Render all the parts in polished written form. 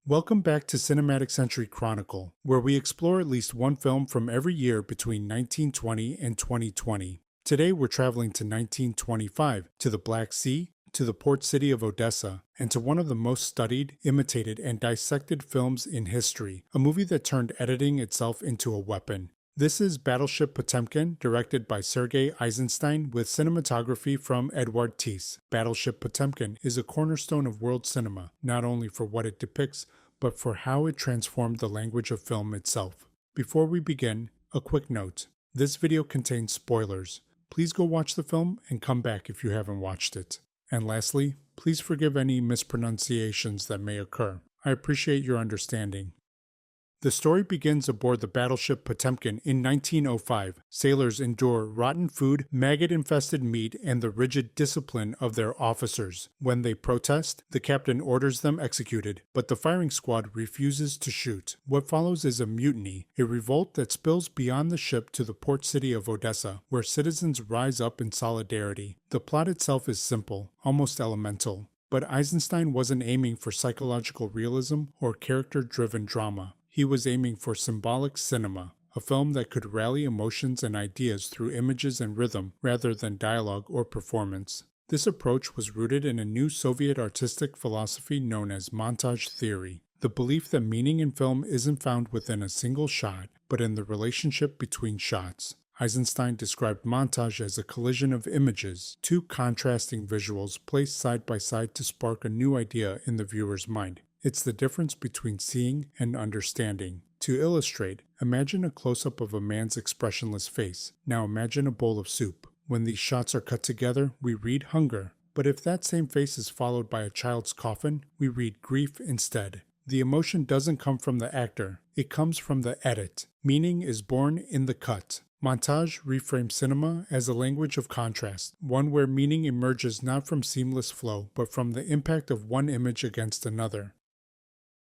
Welcome back to Cinematic Century Chronicle, where we explore at least one film from every year between 1920 and 2020. Today we're traveling to 1925, to the Black Sea, to the port city of Odessa, and to one of the most studied, imitated, and dissected films in history, a movie that turned editing itself into a weapon. This is Battleship Potemkin, directed by Sergei Eisenstein with cinematography from Edward Tice. Battleship Potemkin is a cornerstone of world cinema, not only for what it depicts, but for how it transformed the language of film itself. Before we begin, a quick note. This video contains spoilers. Please go watch the film and come back if you haven't watched it. And lastly, please forgive any mispronunciations that may occur. I appreciate your understanding. The story begins aboard the battleship Potemkin in 1905. Sailors endure rotten food, maggot-infested meat, and the rigid discipline of their officers. When they protest, the captain orders them executed, but the firing squad refuses to shoot. What follows is a mutiny, a revolt that spills beyond the ship to the port city of Odessa, where citizens rise up in solidarity. The plot itself is simple, almost elemental. But Eisenstein wasn't aiming for psychological realism or character-driven drama. He was aiming for symbolic cinema, a film that could rally emotions and ideas through images and rhythm rather than dialogue or performance. This approach was rooted in a new Soviet artistic philosophy known as montage theory, the belief that meaning in film isn't found within a single shot, but in the relationship between shots. Eisenstein described montage as a collision of images, two contrasting visuals placed side by side to spark a new idea in the viewer's mind. It's the difference between seeing and understanding. To illustrate, imagine a close-up of a man's expressionless face. Now imagine a bowl of soup. When these shots are cut together, we read hunger. But if that same face is followed by a child's coffin, we read grief instead. The emotion doesn't come from the actor. It comes from the edit. Meaning is born in the cut. Montage reframes cinema as a language of contrast, one where meaning emerges not from seamless flow, but from the impact of one image against another.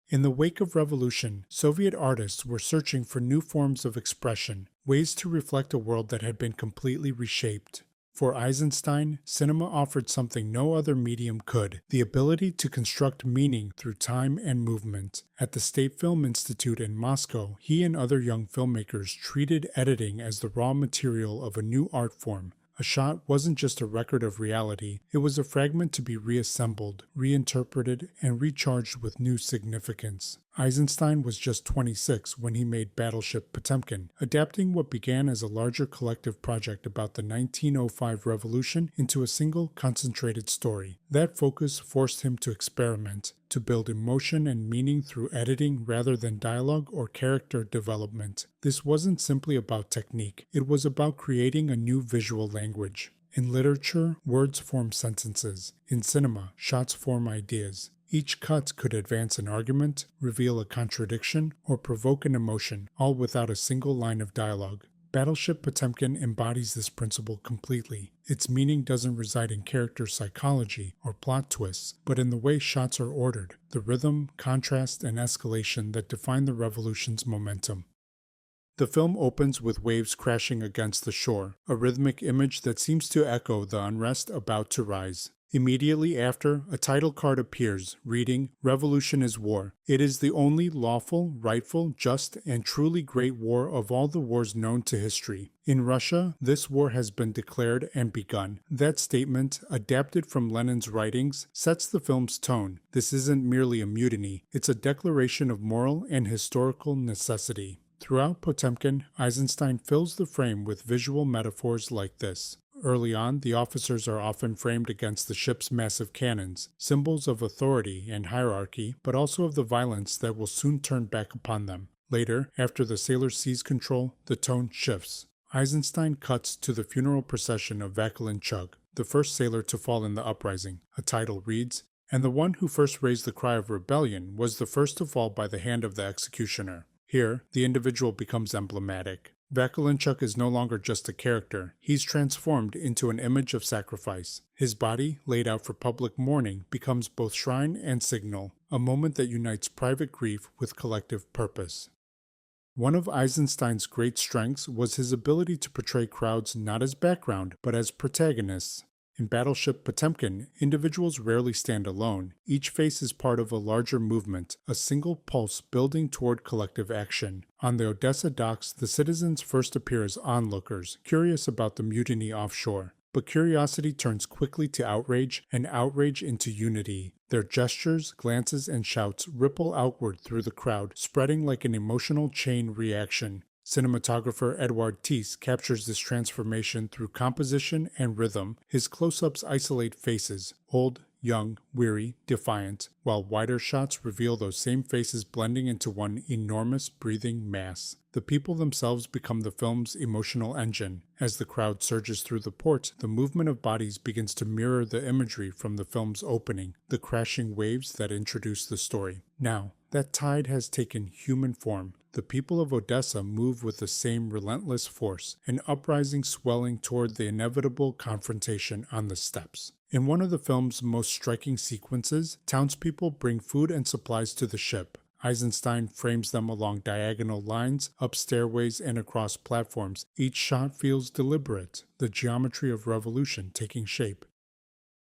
In the wake of revolution, Soviet artists were searching for new forms of expression, ways to reflect a world that had been completely reshaped. For Eisenstein, cinema offered something no other medium could, the ability to construct meaning through time and movement. At the State Film Institute in Moscow, he and other young filmmakers treated editing as the raw material of a new art form. A shot wasn't just a record of reality, it was a fragment to be reassembled, reinterpreted, and recharged with new significance. Eisenstein was just 26 when he made Battleship Potemkin, adapting what began as a larger collective project about the 1905 revolution into a single, concentrated story. That focus forced him to experiment, to build emotion and meaning through editing rather than dialogue or character development. This wasn't simply about technique, it was about creating a new visual language. In literature, words form sentences. In cinema, shots form ideas. Each cut could advance an argument, reveal a contradiction, or provoke an emotion, all without a single line of dialogue. Battleship Potemkin embodies this principle completely. Its meaning doesn't reside in character psychology or plot twists, but in the way shots are ordered, the rhythm, contrast, and escalation that define the revolution's momentum. The film opens with waves crashing against the shore, a rhythmic image that seems to echo the unrest about to rise. Immediately after, a title card appears, reading, "Revolution is war. It is the only lawful, rightful, just, and truly great war of all the wars known to history. In Russia, this war has been declared and begun." That statement, adapted from Lenin's writings, sets the film's tone. This isn't merely a mutiny, it's a declaration of moral and historical necessity. Throughout Potemkin, Eisenstein fills the frame with visual metaphors like this. Early on, the officers are often framed against the ship's massive cannons, symbols of authority and hierarchy, but also of the violence that will soon turn back upon them. Later, after the sailors seize control, the tone shifts. Eisenstein cuts to the funeral procession of Vakulinchuk, the first sailor to fall in the uprising. A title reads, "And the one who first raised the cry of rebellion was the first to fall by the hand of the executioner." Here, the individual becomes emblematic. Vakulinchuk is no longer just a character, he's transformed into an image of sacrifice. His body, laid out for public mourning, becomes both shrine and signal, a moment that unites private grief with collective purpose. One of Eisenstein's great strengths was his ability to portray crowds not as background, but as protagonists. In Battleship Potemkin, individuals rarely stand alone. Each face is part of a larger movement, a single pulse building toward collective action. On the Odessa docks, the citizens first appear as onlookers, curious about the mutiny offshore. But curiosity turns quickly to outrage, and outrage into unity. Their gestures, glances, and shouts ripple outward through the crowd, spreading like an emotional chain reaction. Cinematographer Edouard Tisse captures this transformation through composition and rhythm. His close-ups isolate faces, old, young, weary, defiant, while wider shots reveal those same faces blending into one enormous, breathing mass. The people themselves become the film's emotional engine. As the crowd surges through the port, the movement of bodies begins to mirror the imagery from the film's opening, the crashing waves that introduce the story. Now, that tide has taken human form. The people of Odessa move with the same relentless force, an uprising swelling toward the inevitable confrontation on the steps. In one of the film's most striking sequences, townspeople bring food and supplies to the ship. Eisenstein frames them along diagonal lines, up stairways, and across platforms. Each shot feels deliberate, the geometry of revolution taking shape.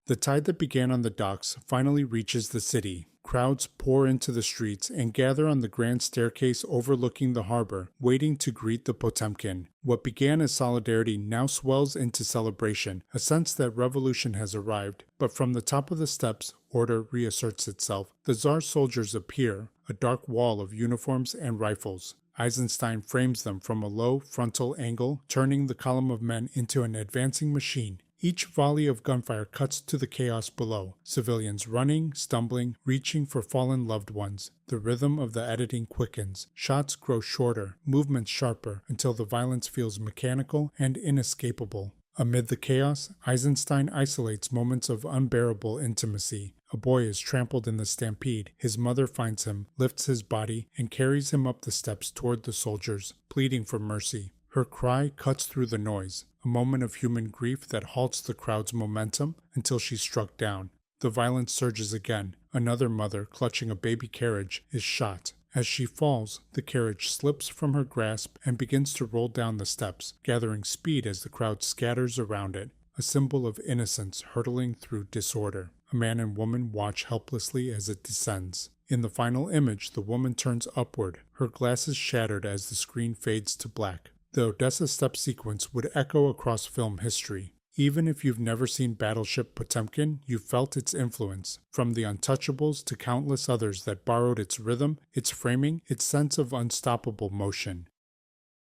The tide that began on the docks finally reaches the city. Crowds pour into the streets and gather on the grand staircase overlooking the harbor, waiting to greet the Potemkin. What began as solidarity now swells into celebration, a sense that revolution has arrived. But from the top of the steps, order reasserts itself. The Tsar's soldiers appear, a dark wall of uniforms and rifles. Eisenstein frames them from a low frontal angle, turning the column of men into an advancing machine. Each volley of gunfire cuts to the chaos below, civilians running, stumbling, reaching for fallen loved ones. The rhythm of the editing quickens. Shots grow shorter, movements sharper, until the violence feels mechanical and inescapable. Amid the chaos, Eisenstein isolates moments of unbearable intimacy. A boy is trampled in the stampede. His mother finds him, lifts his body, and carries him up the steps toward the soldiers, pleading for mercy. Her cry cuts through the noise, a moment of human grief that halts the crowd's momentum until she's struck down. The violence surges again. Another mother, clutching a baby carriage, is shot. As she falls, the carriage slips from her grasp and begins to roll down the steps, gathering speed as the crowd scatters around it, a symbol of innocence hurtling through disorder. A man and woman watch helplessly as it descends. In the final image, the woman turns upward, her glasses shattered as the screen fades to black. The Odessa Steps sequence would echo across film history. Even if you've never seen Battleship Potemkin, you've felt its influence, from the Untouchables to countless others that borrowed its rhythm, its framing, its sense of unstoppable motion.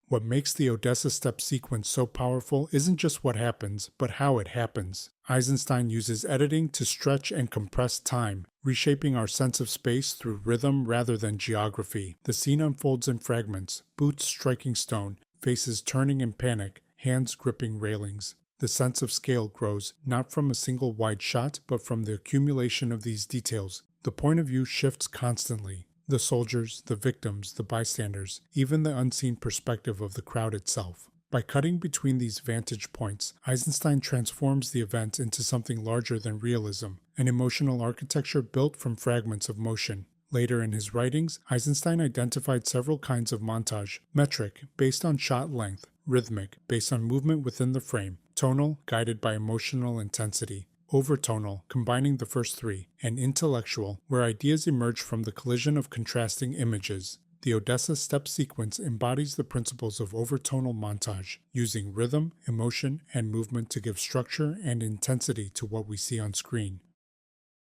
What makes the Odessa Steps sequence so powerful isn't just what happens, but how it happens. Eisenstein uses editing to stretch and compress time, reshaping our sense of space through rhythm rather than geography. The scene unfolds in fragments, boots striking stone, faces turning in panic, hands gripping railings. The sense of scale grows, not from a single wide shot, but from the accumulation of these details. The point of view shifts constantly. The soldiers, the victims, the bystanders, even the unseen perspective of the crowd itself. By cutting between these vantage points, Eisenstein transforms the event into something larger than realism, an emotional architecture built from fragments of motion. Later in his writings, Eisenstein identified several kinds of montage: metric, based on shot length; rhythmic, based on movement within the frame; tonal, guided by emotional intensity; overtonal, combining the first three; and intellectual, where ideas emerge from the collision of contrasting images. The Odessa Steps sequence embodies the principles of overtonal montage, using rhythm, emotion, and movement to give structure and intensity to what we see on screen.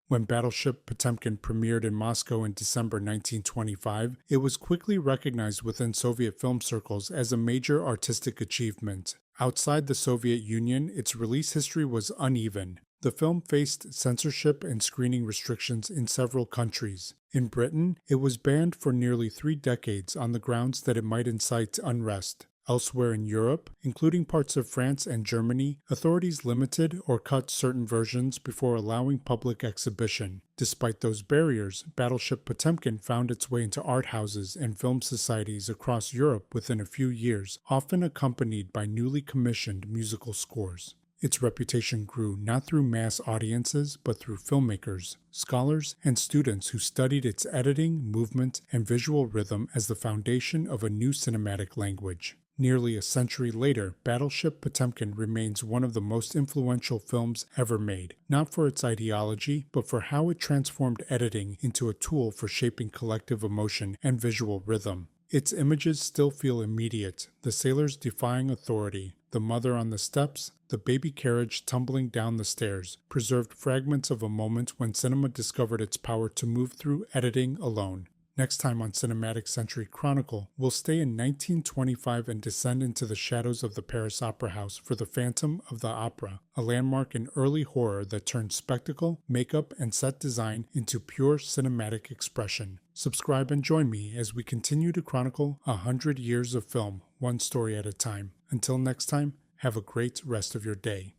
When Battleship Potemkin premiered in Moscow in December 1925, it was quickly recognized within Soviet film circles as a major artistic achievement. Outside the Soviet Union, its release history was uneven. The film faced censorship and screening restrictions in several countries. In Britain, it was banned for nearly 3 decades on the grounds that it might incite unrest. Elsewhere in Europe, including parts of France and Germany, authorities limited or cut certain versions before allowing public exhibition. Despite those barriers, Battleship Potemkin found its way into art houses and film societies across Europe within a few years, often accompanied by newly commissioned musical scores. Its reputation grew not through mass audiences, but through filmmakers, scholars, and students who studied its editing, movement, and visual rhythm as the foundation of a new cinematic language. Nearly a century later, Battleship Potemkin remains one of the most influential films ever made, not for its ideology, but for how it transformed editing into a tool for shaping collective emotion and visual rhythm. Its images still feel immediate, the sailors defying authority, the mother on the steps, the baby carriage tumbling down the stairs, preserved fragments of a moment when cinema discovered its power to move through editing alone. Next time on Cinematic Century Chronicle, we'll stay in 1925 and descend into the shadows of the Paris Opera House for The Phantom of the Opera, a landmark in early horror that turned spectacle, makeup, and set design into pure cinematic expression. Subscribe and join me as we continue to chronicle 100 years of film, one story at a time. Until next time, have a great rest of your day.